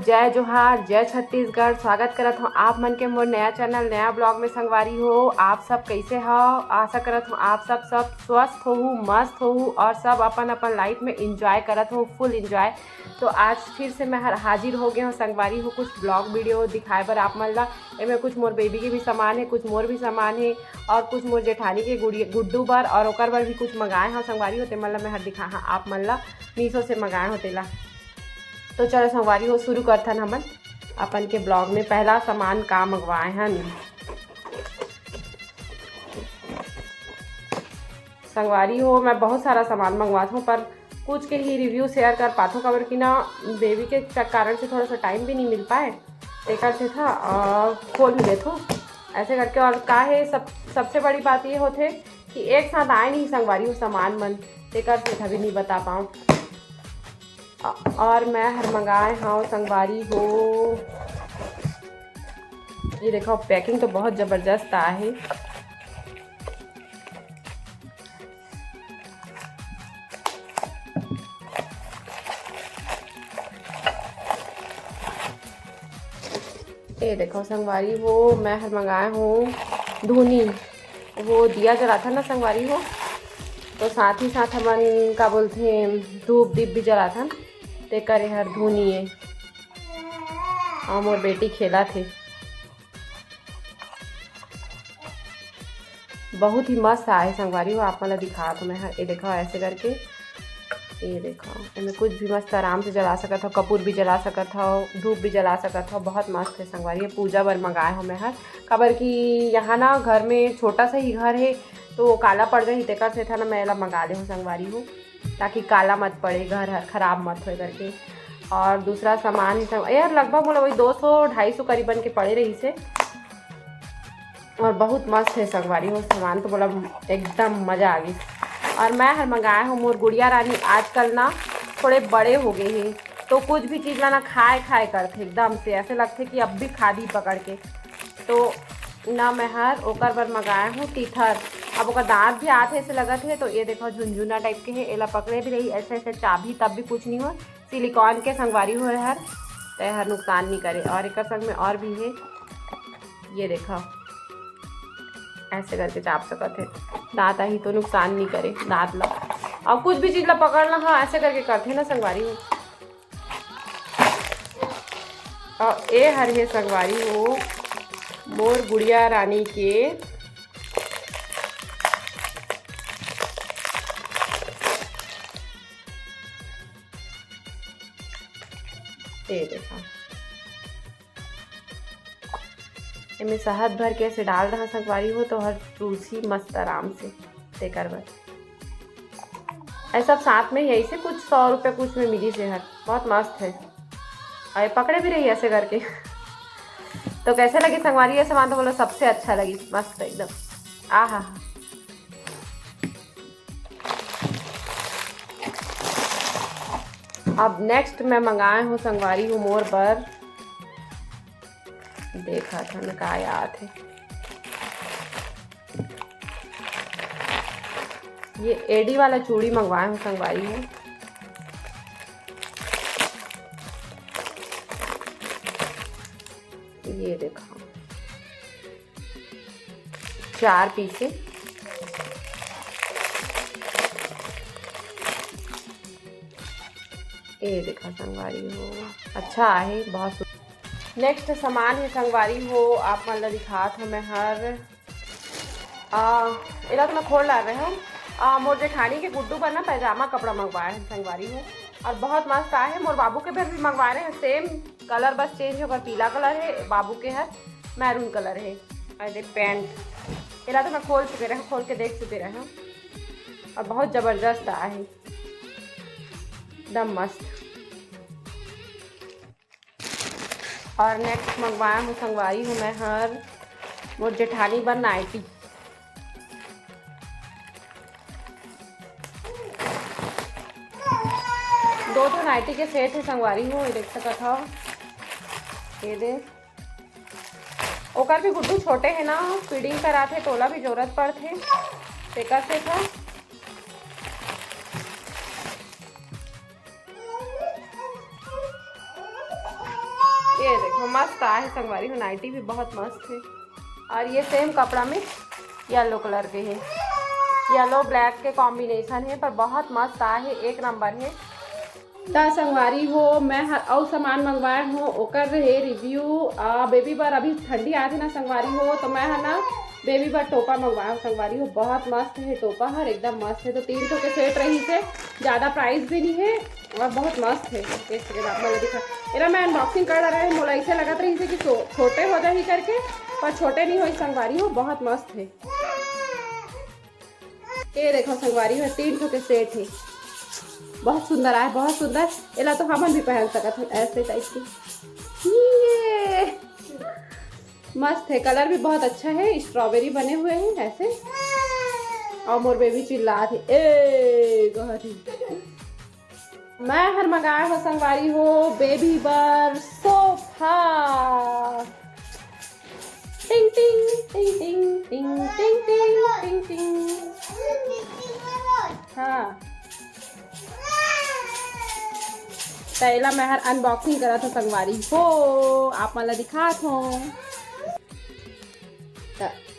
जय जोहार, जय छत्तीसगढ़। स्वागत करत हूँ आप मन के मोर नया चैनल नया ब्लॉग में। संगवारी हो, आप सब कैसे हो? आशा करत हूँ आप सब स्वस्थ हो, मस्त हो और सब अपन अपन लाइफ में इंजॉय करत हो, फुल इंजॉय। तो आज फिर से मैं हाजिर हो गया हूँ संगवारी हो कुछ ब्लॉग वीडियो दिखाए बर आप मन ला। एमें कुछ मोर बेबी के भी सामान है, कुछ मोर भी सामान है और कुछ मोर जेठानी के गुड्डू बर और ओकर बर भी कुछ मंगाए हैं संगवारी हो। ते मन ला मैं दिखा हाँ आप मन ला मीशो से मंगाए हो तेला। तो चलो संगवारी हो शुरू करथन हमन अपन के ब्लॉग में। पहला सामान का मंगवाए हन संगवारी हो। मैं बहुत सारा सामान मंगवात हूँ पर कुछ के ही रिव्यू शेयर कर पाता हूँ, काबर कि ना बेबी के कारण से थोड़ा सा टाइम भी नहीं मिल पाए तेकर से था और खोल भी लेते हो ऐसे करके। और का है सबसे बड़ी बात ये होते कि एक साथ आए नहीं संगवारी हो सामान मन, तेकर से कभी नहीं बता पाऊँ। और मैं हर मंगाए हाँ संगवारी हो। ये देखो पैकिंग तो बहुत ज़बरदस्त आया है। ये देखो संगवारी हो, मैं हर मंगाए हूँ धूनी। वो दिया जला था ना संगवारी हो, तो साथ ही साथ हमन का बोलते हैं धूप दीप भी जला था ते करे हर धूनी है। और मोर बेटी खेला थे, बहुत ही मस्त आए संगवारी हो। आप मतलब दिखा तो मैं ये देखो ऐसे करके, ये देखो इनमें कुछ भी मस्त आराम से जला सकत हो, कपूर भी जला सकत हो, धूप भी जला सकत हो। बहुत मस्त है संगवारी। पूजा बर मंगाए हो मैं हर, खबर कि यहाँ ना घर में छोटा सा ही घर है तो काला पड़ गई तेकर से था ना मैं ला मंगा ले हूँ संगवारी हूँ, ताकि काला मत पड़े, घर खराब मत हो करके। और दूसरा सामान ही यार लगभग बोला वही 200-250 करीबन के पड़े रही से। और बहुत मस्त है संगवारी हो सामान, तो बोला एकदम मज़ा आ गई। और मैं हर मंगाया हूँ मोर गुड़िया रानी। आजकल ना थोड़े बड़े हो गए हैं तो कुछ भी चीज़ ना खाए करते एकदम से, ऐसे लगते कि अब भी खा दी पकड़ के। तो ना मैं हर ओकर बर मंगाया हूँ टीथर। अब ओकर दांत भी आते ऐसे लगत है, तो ये देखो झुनझुना टाइप के है, एला पकड़े भी रही ऐसे ऐसे चाबी तब भी कुछ नहीं हो। सिलिकॉन के संगवारी हो हर, तो हर नुकसान नहीं करे। और एक संग में और भी है, ये देखो ऐसे करके चाप सकते है, दांत ही तो नुकसान नहीं करे दांत ला। और कुछ भी चीज़ ला पकड़ना हाँ ऐसे करके करते ना संगवारी हो। और ये हर है संगवारी हो मोर गुड़िया रानी के ये देखा, इनमें शहद भर के ऐसे डाल रहा संगवारी हो तो हर तुलसी मस्त आराम से तेकर बर। ऐसा सब साथ में यही से कुछ 100 रुपये कुछ में मिली से हर, बहुत मस्त है। और पकड़े भी रही ऐसे करके। तो कैसे लगी संगवारी ये सामान? तो बोलो सबसे अच्छा लगी, मस्त एकदम। आहा अब नेक्स्ट मैं मंगाए हूँ संगवारी हूँ मोर पर, देखा था मैं का याद है, ये एडी वाला चूड़ी मंगवाए हूँ संगवारी हूँ। ये देखो 4 पीसे, ये देखा संगवारी हो अच्छा है बहुत। नेक्स्ट सामान है संगवारी हो आप मतलब दिखा था मैं हर इला तो मैं खोल ला रहे हूँ। मोर जेठानी के गुड्डू पर ना पैजामा कपड़ा मंगवाए हैं संगवारी हो, और बहुत मस्त आए हैं। मोर बाबू के भी मंगवाए रहे हैं, सेम कलर बस चेंज होकर पीला कलर है, बाबू के है मैरून कलर है। अरे पैंट इला तो मैं खोल चुके रहे, खोल के देख चुके रहे, और बहुत ज़बरदस्त आए हैं एकदम मस्त। और नेक्स्ट मंगवाया हूँ संगवारी हूँ मैं हर मोर जेठानी बर नाइटी। दो नाइटी के सेट है संगवारी हूँ, ये देख सकत हो। ये दे ओकर भी गुड्डू छोटे है ना, फीडिंग कराते तोला भी जरूरत पड़ते तेकर से था। मस्त आहे संगवारी हो। नाइटी भी बहुत मस्त है और ये सेम कपड़ा में येलो कलर के है, येलो ब्लैक के कॉम्बिनेशन है, पर बहुत मस्त आहे, एक नंबर है। ता संगवारी हो मैं और सामान मंगवाए हो ओकर है रिव्यू। बेबी बर अभी ठंडी आती ना संगवारी हो, तो मैं है ना बेबी बर टोपा मंगवाया हूँ संगवारी हो। बहुत मस्त है टोपा, हर एकदम मस्त है। तो 300 के सेट रही से, ज़्यादा प्राइस भी नहीं है और बहुत मस्त है। एक सेकेंड आप मैं दिखा एरा मैं अनबॉक्सिंग कर रहा है, मोला ऐसे लगत रही से कि छोटे हो जाए करके, पर छोटे नहीं हो संगवारी हो, बहुत मस्त है। ये देखो संगवारी हो 300 के सेट है, बहुत सुंदर आए, बहुत सुंदर। एला तो हमन भी पहन सकत है ऐसे टाइप के। ये मस्त है, कलर भी बहुत अच्छा है, स्ट्रॉबेरी बने हुए हैं ऐसे। और मोर बेबी चिल्ला थी ए गहरी। मैं हर मंगाया हो संगवारी हो बेबी बर सोफा। टिंग टिंग टिंग टिंग टिंग टिंग टिंग टिंग टिंग। हाँ पहला मैं हर अनबॉक्सिंग करा था संगवारी हो, आप मला दिखा थो।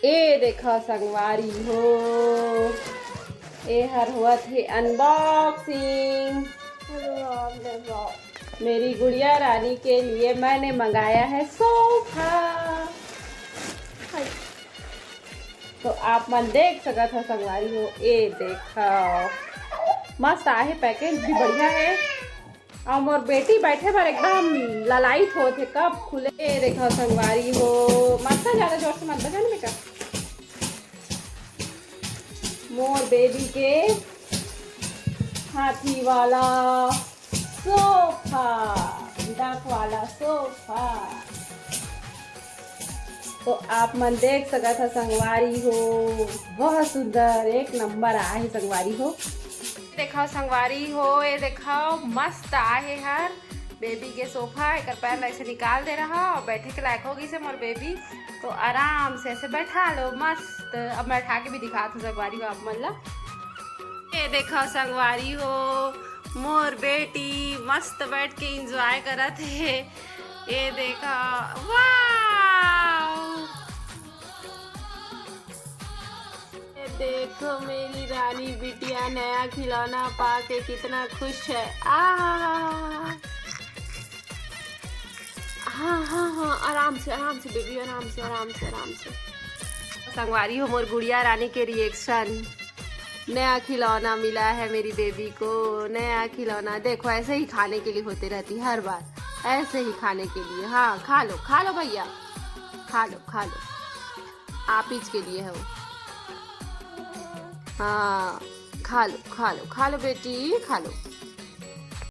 ए देखा संगवारी हो, ए हर हुआ थे अनबॉक्सिंग। मेरी गुड़िया रानी के लिए मैंने मंगाया है सोफा। तो आप मन देख सकत हो संगवारी हो, ए देखा मस्त आहे, पैकेज भी बढ़िया है। और मोर बेटी बैठे पर एकदम ललायत हो थे कब खुले। देखो संगवारी हो मत ज़्यादा जोर से मत बजाने बेटा। मोर बेबी के हाथी वाला सोफा, डाक वाला सोफा। तो आप मन देख सकत हो संगवारी हो, बहुत सुंदर एक नंबर आहे संगवारी हो। देखो संगवारी हो, ये देखो मस्त आहे हर बेबी के सोफा। एक पैर ऐसे निकाल दे रहा और बैठे के लायक होगी से मोर बेबी, तो आराम से ऐसे बैठा लो मस्त। अब मैं उठा के भी दिखा दूँ संगवारी हो आप मन ला। ये देखो संगवारी हो मोर बेटी मस्त बैठ के इंजॉय करत है। ये देखो वाह, देखो मेरी रानी बिटिया नया खिलौना पाके कितना खुश है। हाँ हाँ हाँ आराम से बेबी, आराम से। संगवारी हो मोर गुड़िया रानी के रिएक्शन, नया खिलौना मिला है मेरी बेबी को, नया खिलौना। देखो ऐसे ही खाने के लिए होते रहती हर बार, ऐसे ही खाने के लिए। हाँ खा लो भैया, खा लो आप ही के लिए है वो। हाँ खा लो बेटी, खा लो।